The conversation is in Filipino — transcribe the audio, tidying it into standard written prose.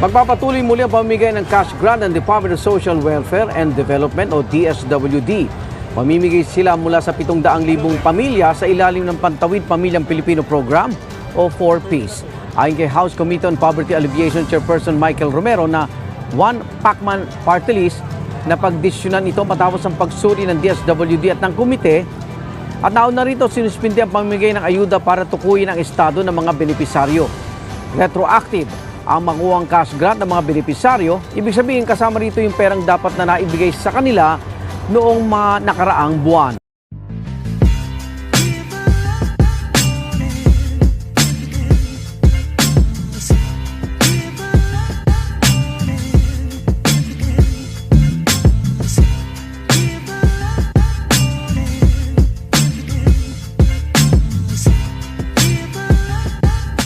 Magpapatuloy muli ang pamimigay ng cash grant ng Department of Social Welfare and Development o DSWD. Mamimigay sila mula sa 700,000 pamilya sa ilalim ng Pantawid Pamilyang Pilipino Program o 4Ps. Ayon kay House Committee on Poverty Alleviation Chairperson Michael Romero na one Pacman party list na pagdesisyonan ito matapos ang pagsuri ng DSWD at ng komite. At nauna rito sinuspindi ang pamimigay ng ayuda para tukuyin ang estado ng mga benepisaryo. Retroactive ang makuhang cash grant ng mga benepisaryo, ibig sabihin kasama rito yung perang dapat na naibigay sa kanila noong mga nakaraang buwan.